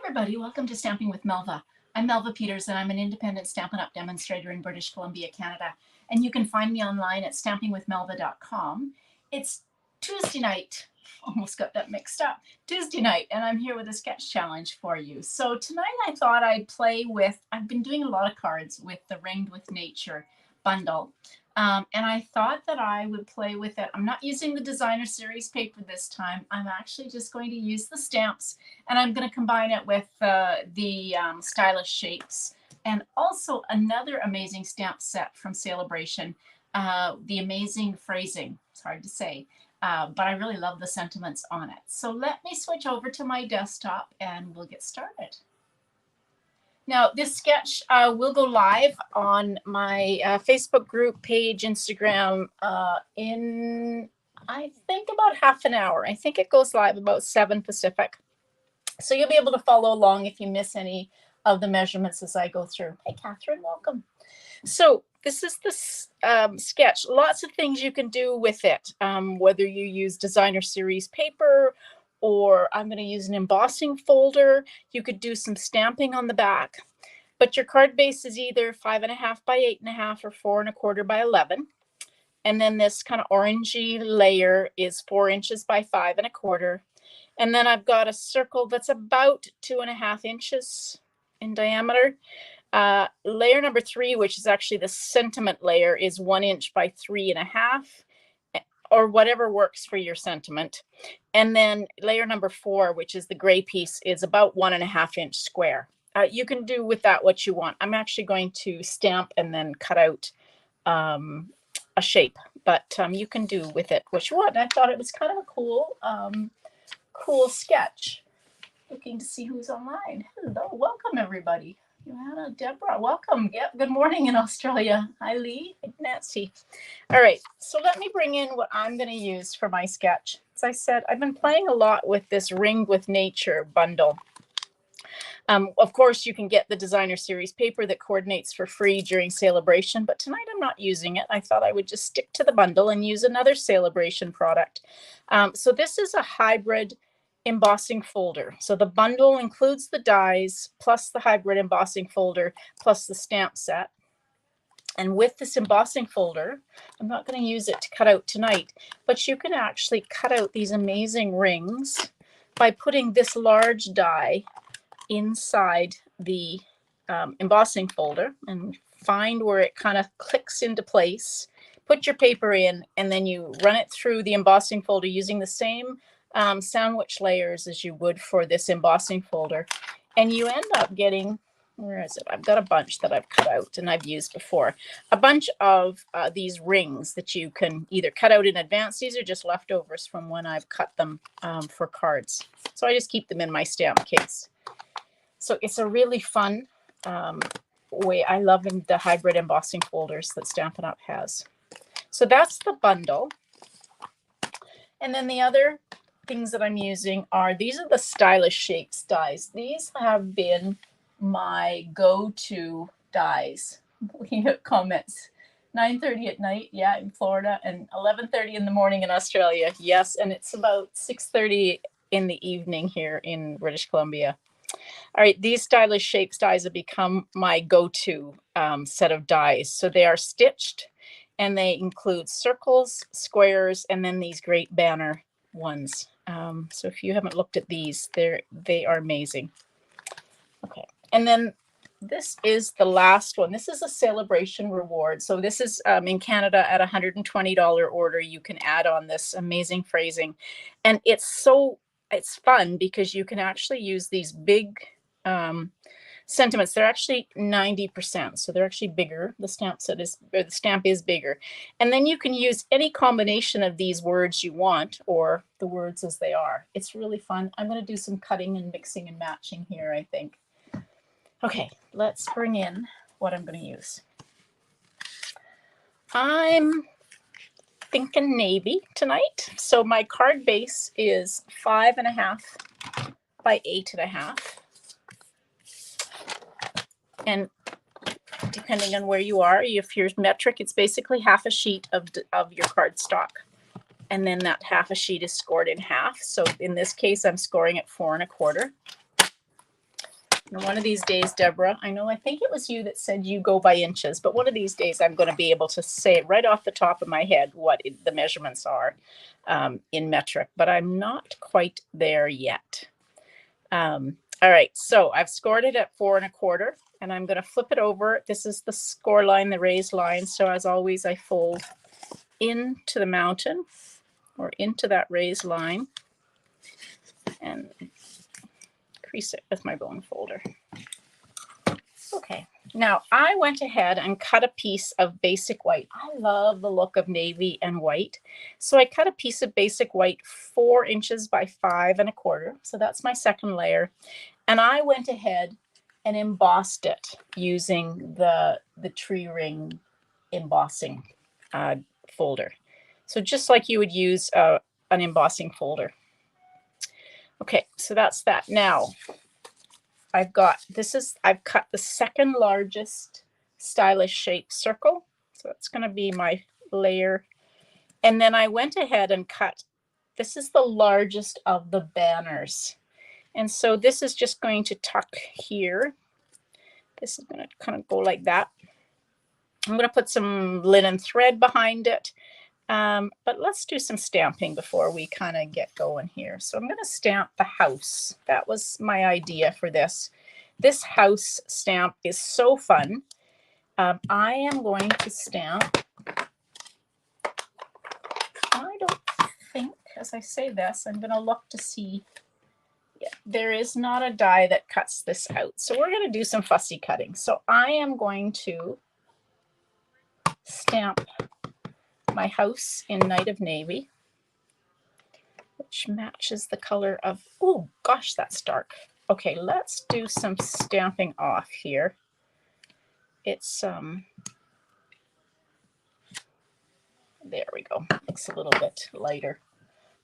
everybody, welcome to Stamping with Melva. I'm Melva Peters and I'm an independent Stampin' Up! Demonstrator in British Columbia, Canada. And you can find me online at stampingwithmelva.com. It's Tuesday night, almost got that mixed up, Tuesday night, and I'm here with a sketch challenge for you. So tonight I thought I'd play with, I've been doing a lot of cards with the Ringed with Nature bundle. And I thought that I would play with it. I'm not using the designer series paper this time. I'm actually just going to use the stamps, and I'm going to combine it with the stylish shapes and also another amazing stamp set from Celebration, the amazing phrasing. It's hard to say, but I really love the sentiments on it. So let me switch over to my desktop and we'll get started. Now, this sketch will go live on my Facebook group page, Instagram, in, I think, about half an hour. I think it goes live about 7 Pacific. So you'll be able to follow along if you miss any of the measurements as I go through. Hey, Catherine, welcome. So this is the sketch. Lots of things you can do with it, whether you use designer series paper, or I'm going to use an embossing folder. You could do some stamping on the back, but your card base is either 5.5 by 8.5 or 4.25 by 11. And then this kind of orangey layer is 4 inches by 5.25. And then I've got a circle that's about 2.5 inches in diameter. Layer number 3, which is actually the sentiment layer, is 1 inch by 3.5. or whatever works for your sentiment. And then layer number 4, which is the gray piece, is about 1.5 inch square. You can do with that what you want. I'm actually going to stamp and then cut out a shape, but you can do with it what you want. And I thought it was kind of a cool sketch. Looking to see who's online. Hello, welcome everybody. Joanna, Deborah, welcome. Yep, good morning in Australia. Hi, Lee, Nancy. All right, so let me bring in what I'm going to use for my sketch. As I said, I've been playing a lot with this Ringed with Nature bundle. Of course, you can get the designer series paper that coordinates for free during Celebration, but tonight I'm not using it. I thought I would just stick to the bundle and use another Celebration product. So this is a hybrid embossing folder. So the bundle includes the dies plus the hybrid embossing folder plus the stamp set. And with this embossing folder, I'm not going to use it to cut out tonight, but you can actually cut out these amazing rings by putting this large die inside the embossing folder and find where it kind of clicks into place. Put your paper in, and then you run it through the embossing folder using the same sandwich layers as you would for this embossing folder, and you end up getting, where is it? I've got a bunch that I've cut out and I've used before. A bunch of these rings that you can either cut out in advance. These are just leftovers from when I've cut them for cards. So I just keep them in my stamp case. So it's a really fun way. I love the hybrid embossing folders that Stampin' Up! Has. So that's the bundle. And then the other things that I'm using are, these are the stylish shapes dies. These have been my go-to dies. Looking at comments. 9:30 at night, yeah, in Florida, and 11:30 in the morning in Australia. Yes, and it's about 6:30 in the evening here in British Columbia. All right, these stylish shapes dies have become my go-to set of dies. So they are stitched, and they include circles, squares, and then these great banner ones. So if you haven't looked at these, they are amazing. Okay, and then this is the last one. This is a Celebration reward. So this is in Canada at $120 order. You can add on this amazing phrasing, and it's fun because you can actually use these big sentiments. They're actually 90%, so they're actually bigger. The stamp set is, or the stamp is bigger, and then you can use any combination of these words you want, or the words as they are. It's really fun. I'm going to do some cutting and mixing and matching here, I think. Okay, let's bring in what I'm going to use. I'm thinking navy tonight. So my card base is 5.5 by 8.5. And depending on where you are, if you're metric, it's basically half a sheet of your cardstock. And then that half a sheet is scored in half. So in this case, I'm scoring at 4.25. And one of these days, Deborah, I think it was you that said you go by inches, but one of these days I'm going to be able to say right off the top of my head what the measurements are in metric, but I'm not quite there yet. All right, so I've scored it at 4 1/4, and I'm going to flip it over. This is the score line, the raised line. So as always, I fold into the mountain or into that raised line and crease it with my bone folder. Okay, now I went ahead and cut a piece of basic white. I love the look of navy and white. So I cut a piece of basic white 4 inches by 5 1/4. So that's my second layer. And I went ahead and embossed it using the tree ring embossing folder. So just like you would use an embossing folder. Okay, so that's that. Now I've cut the second largest stylish shape circle. So that's going to be my layer. And then I went ahead and cut, this is the largest of the banners. And so this is just going to tuck here. This is going to kind of go like that. I'm going to put some linen thread behind it. But let's do some stamping before we kind of get going here. So I'm going to stamp the house. That was my idea for this. This house stamp is so fun. I am going to stamp, I don't think, as I say this, I'm going to look to see. Yeah, there is not a die that cuts this out. So we're going to do some fussy cutting. So I am going to stamp my house in Night of Navy, which matches the color of, oh gosh, that's dark. Okay, let's do some stamping off here. It's, there we go. Looks a little bit lighter.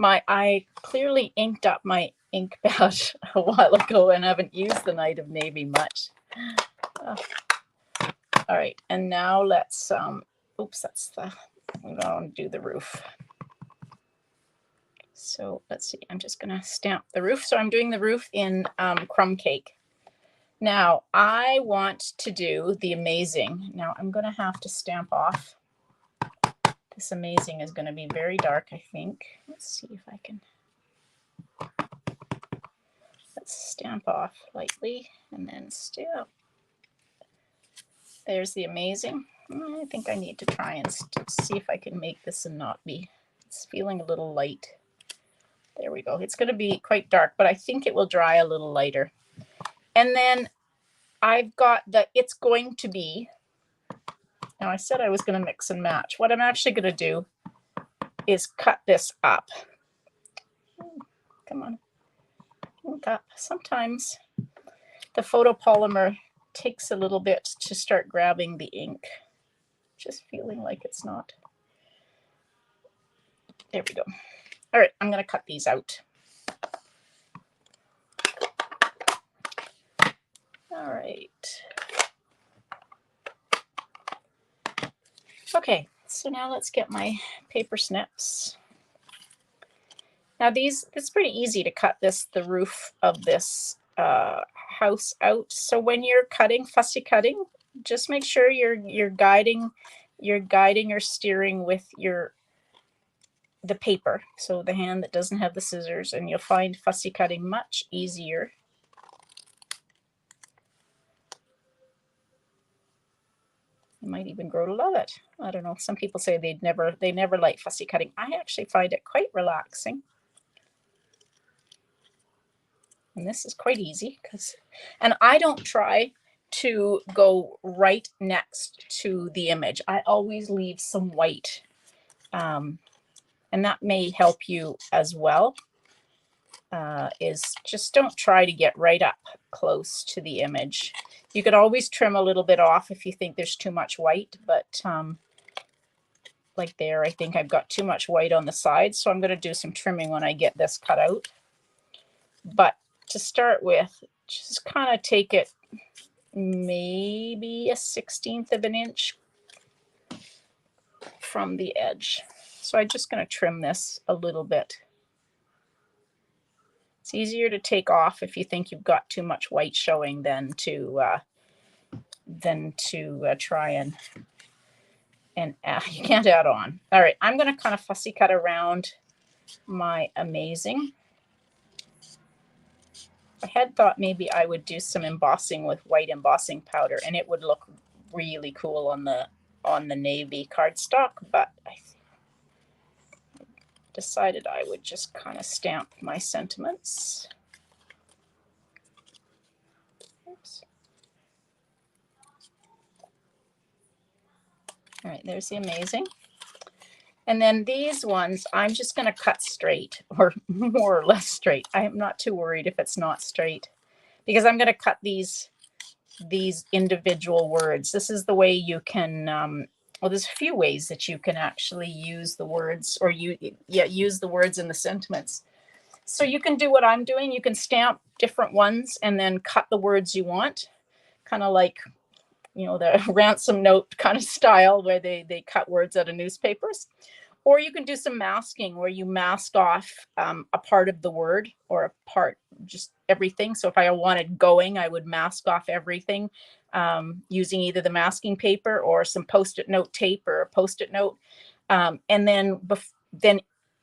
I clearly inked up my ink pad a while ago and haven't used the Night of Navy much. All right, and now let's, oops, I'm going to do the roof. So let's see, I'm just going to stamp the roof. So I'm doing the roof in crumb cake. Now I want to do the amazing. Now I'm going to have to stamp off. This amazing is going to be very dark, I think. Let's see if I can. Let's stamp off lightly and then stamp. There's the amazing. I think I need to try and see if I can make this and not be. It's feeling a little light. There we go. It's going to be quite dark, but I think it will dry a little lighter. And then I've got the It's Going to Be. Now I said I was going to mix and match. What I'm actually going to do is cut this up. Come on. Sometimes the photopolymer takes a little bit to start grabbing the ink. Just feeling like it's not. There we go. All right, I'm going to cut these out. All right. Okay, so now let's get my paper snips. Now it's pretty easy to cut the roof of this house out. So when you're cutting, fussy cutting, just make sure you're guiding or steering with the paper. So the hand that doesn't have the scissors, and you'll find fussy cutting much easier. You might even grow to love it. I don't know. Some people say they never like fussy cutting. I actually find it quite relaxing. And this is quite easy and I don't try to go right next to the image. I always leave some white, and that may help you as well. Is just don't try to get right up close to the image. You could always trim a little bit off if you think there's too much white, but like there, I think I've got too much white on the side, so I'm going to do some trimming when I get this cut out. But to start with, just kind of take it maybe a 1/16 of an inch from the edge. So I'm just going to trim this a little bit. It's easier to take off if you think you've got too much white showing than to try and you can't add on. All right, I'm going to kind of fussy cut around my amazing. I had thought maybe I would do some embossing with white embossing powder, and it would look really cool on the navy cardstock, but I decided I would just kind of stamp my sentiments. Oops. All right, there's the amazing. And then these ones, I'm just going to cut straight, or more or less straight. I am not too worried if it's not straight, because I'm going to cut these individual words. This is the way you can, well, there's a few ways that you can actually use the words, or use the words in the sentiments. So you can do what I'm doing. You can stamp different ones and then cut the words you want, kind of like, you know, the ransom note kind of style where they cut words out of newspapers. Or you can do some masking where you mask off a part of the word, or a part, just everything. So if I wanted going, I would mask off everything using either the masking paper or some Post-it note tape or a Post-it note. And then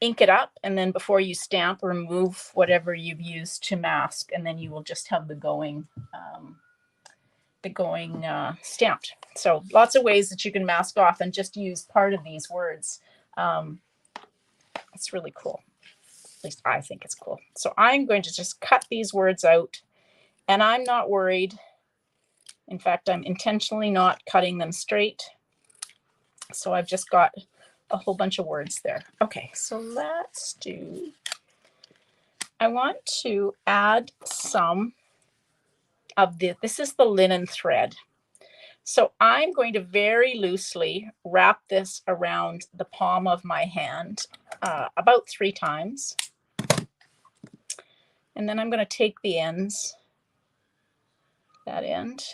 ink it up. And then before you stamp, remove whatever you've used to mask. And then you will just have the going stamped. So lots of ways that you can mask off and just use part of these words. It's really cool. At least I think it's cool. So I'm going to just cut these words out, and I'm not worried. In fact, I'm intentionally not cutting them straight. So I've just got a whole bunch of words there. Okay, so let's do, I want to add some of this is the linen thread. So I'm going to very loosely wrap this around the palm of my hand about 3 times. And then I'm going to take the ends, that end,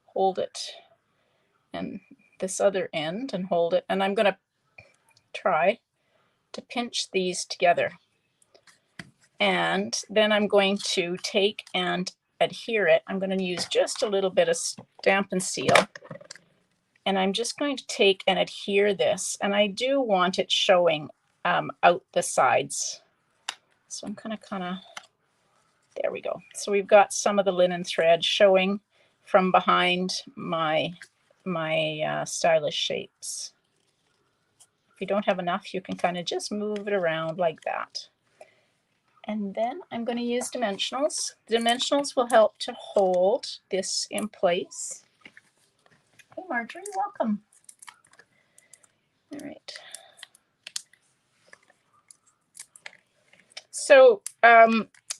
hold it, and this other end, and hold it. And I'm going to try to pinch these together. And then I'm going to take and adhere it. I'm going to use just a little bit of Stampin' Seal. And I'm just going to take and adhere this. And I do want it showing out the sides. So I'm kind of, there we go. So we've got some of the linen thread showing from behind my stylish shapes. If you don't have enough, you can kind of just move it around like that. And then I'm going to use dimensionals. The dimensionals will help to hold this in place. Hey, Marjorie, welcome. All right. So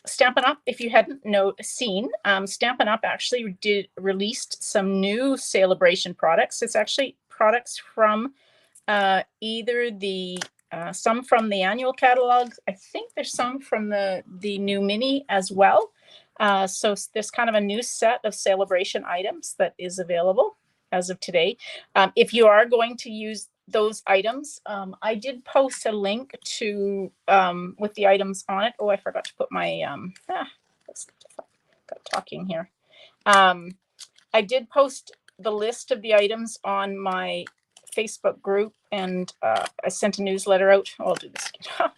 Stampin' Up, if you hadn't seen, Stampin' Up actually released some new Celebration products. It's actually products from either the some from the annual catalog. I think there's some from the new mini as well. So there's kind of a new set of Celebration items that is available as of today. If you are going to use those items, I did post a link to with the items on it. Oh, I forgot to put my got talking here. I did post the list of the items on my Facebook group, and I sent a newsletter out. Oh, I'll do this again.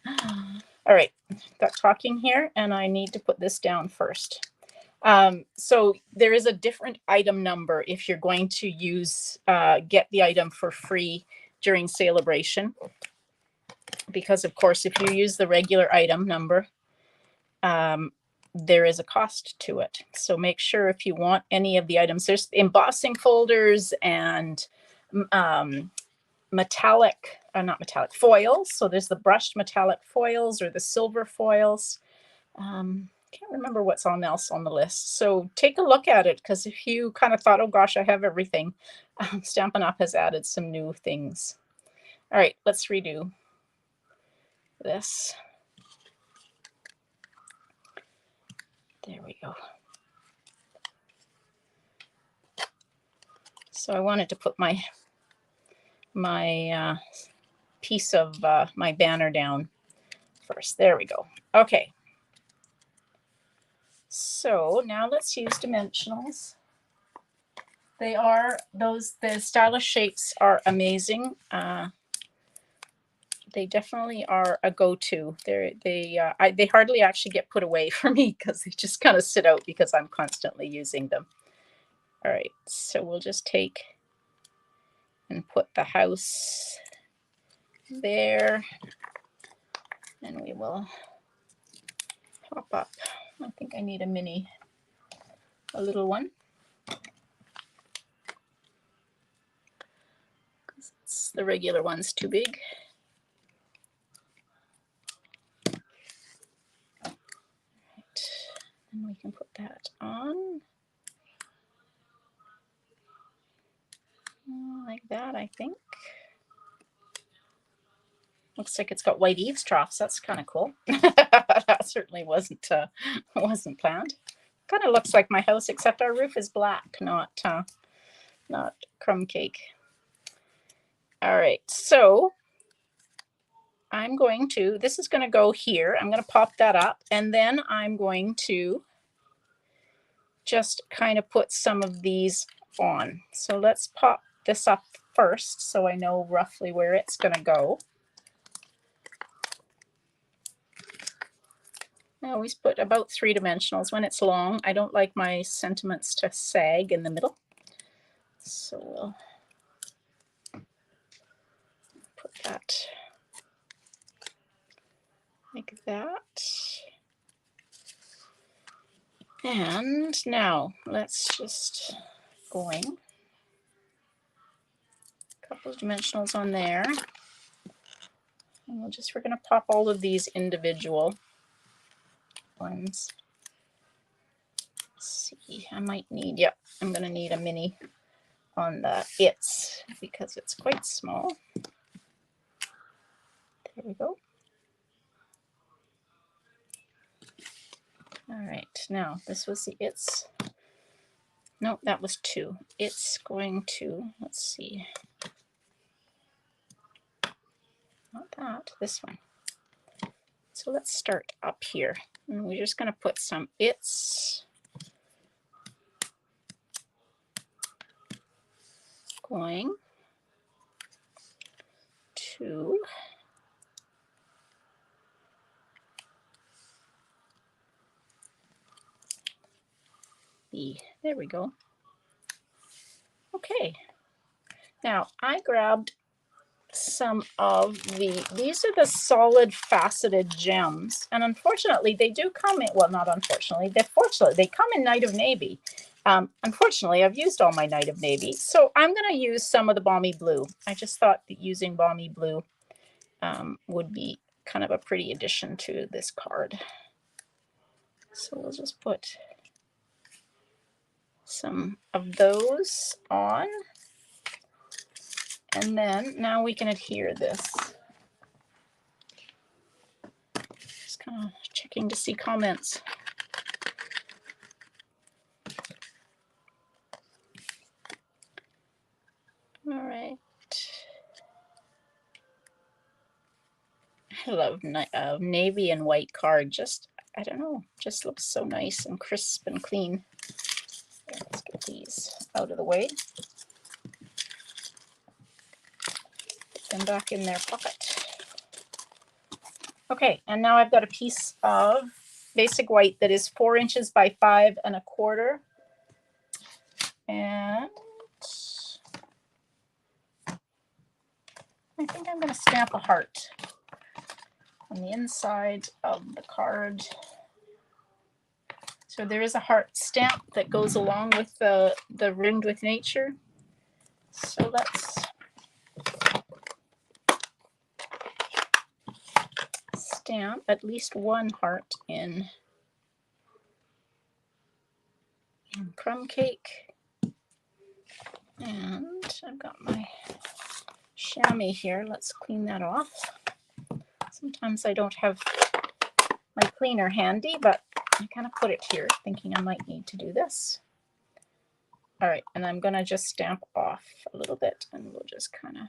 All right, got talking here, and I need to put this down first. So there is a different item number if you're going to use get the item for free during Celebration, because of course if you use the regular item number, there is a cost to it. So make sure if you want any of the items, there's embossing folders and metallic, not metallic, foils. So there's the brushed metallic foils or the silver foils. Can't remember what's else on the list. So take a look at it, because if you kind of thought, oh gosh, I have everything, Stampin' Up has added some new things. All right, let's redo this. There we go. So I wanted to put my piece of my banner down first. There we go. Okay. So now let's use dimensionals. They are the stylish shapes are amazing. They definitely are a go-to. They hardly actually get put away for me because they just kind of sit out because I'm constantly using them. All right, so we'll just take and put the house there, and we will pop up. I think I need a little one. The regular one's too big. Right. And we can put that on like that, I think. Looks like it's got white eaves troughs. That's kind of cool. That certainly wasn't planned. Kind of looks like my house, except our roof is black, not crumb cake. All right, so I'm going to, this is going to go here. I'm going to pop that up, and then I'm going to just kind of put some of these on. So let's pop this up first so I know roughly where it's going to go. I always put about 3 dimensionals when it's long. I don't like my sentiments to sag in the middle. So we'll put that like that. And now let's just going. A couple of dimensionals on there. And we're going to pop all of these individual ones. Let's see, I might need, yep, I'm going to need a mini on the its because it's quite small. There we go. All right, now this was the its. No, that was 2. It's going to, let's see. Not that, this one. So let's start up here. And we're just going to put some its. Going to there we go. Okay, now I grabbed some of these are the solid faceted gems, and unfortunately they do come in, well, not unfortunately, fortunately they come in Night of Navy. Unfortunately, I've used all my Night of Navy, so I'm going to use some of the Balmy Blue. I just thought that using Balmy Blue would be kind of a pretty addition to this card. So we'll just put some of those on, and then now we can adhere this. Just kind of checking to see comments. All right. I love navy and white card. Just, I don't know, just looks so nice and crisp and clean. Here, let's get these out of the way. Put them back in their pocket. Okay, and now I've got a piece of basic white that is 4 inches by 5 1/4. And I think I'm going to stamp a heart on the inside of the card. So there is a heart stamp that goes along with the Ringed with Nature. So let's stamp at least one heart in crumb cake. And I've got my chamois here. Let's clean that off. Sometimes I don't have my cleaner handy, but I kind of put it here thinking I might need to do this. All right, and I'm going to just stamp off a little bit, and we'll just kind of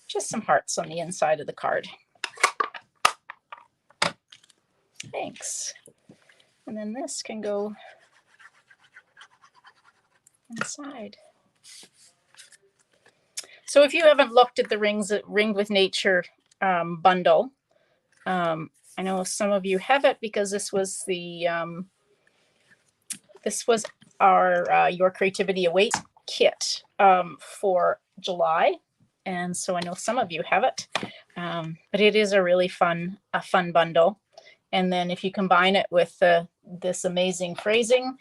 just some hearts on the inside of the card. Thanks. And then this can go inside. So if you haven't looked at the Ringed with Nature bundle, I know some of you have it because this was the our Your Creativity Awaits kit for July, and so I know some of you have it. But it is a really fun bundle. And then if you combine it with this amazing phrasing,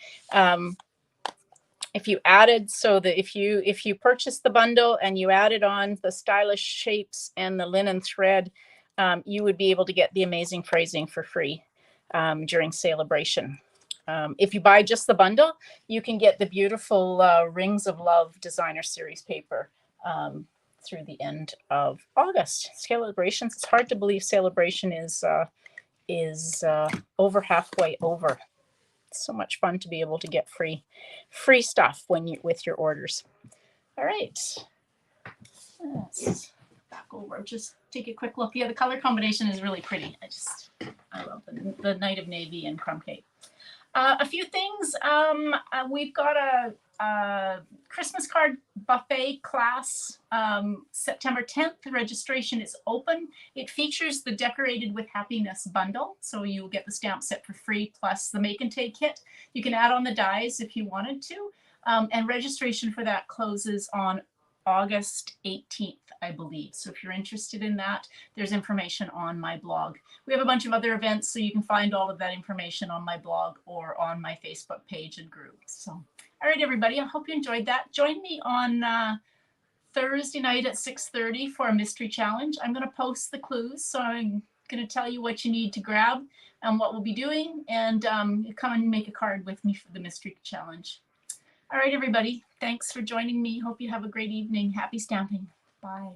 if you added, so that if you purchase the bundle and you added on the stylish shapes and the linen thread, you would be able to get the amazing phrasing for free during celebration. If you buy just the bundle, you can get the beautiful Rings of Love designer series paper through the end of August. Celebrations, it's hard to believe celebration is over halfway over. So much fun to be able to get free stuff when you with your orders. All right, let's back over. Just take a quick look. Yeah, the color combination is really pretty. I love the Night of Navy and Crumb Cake. A few things. We've got a Christmas card buffet class September 10th. The registration is open. It features the Decorated with Happiness bundle, so you'll get the stamp set for free plus the Make and Take kit. You can add on the dies if you wanted to, and registration for that closes on August 18th, I believe. So if you're interested in that, there's information on my blog. We have a bunch of other events, so you can find all of that information on my blog or on my Facebook page and group. So, all right, everybody, I hope you enjoyed that. Join me on Thursday night at 6:30 for a mystery challenge. I'm going to post the clues, so I'm going to tell you what you need to grab and what we'll be doing, and come and make a card with me for the mystery challenge. All right, everybody, thanks for joining me. Hope you have a great evening. Happy stamping. Bye.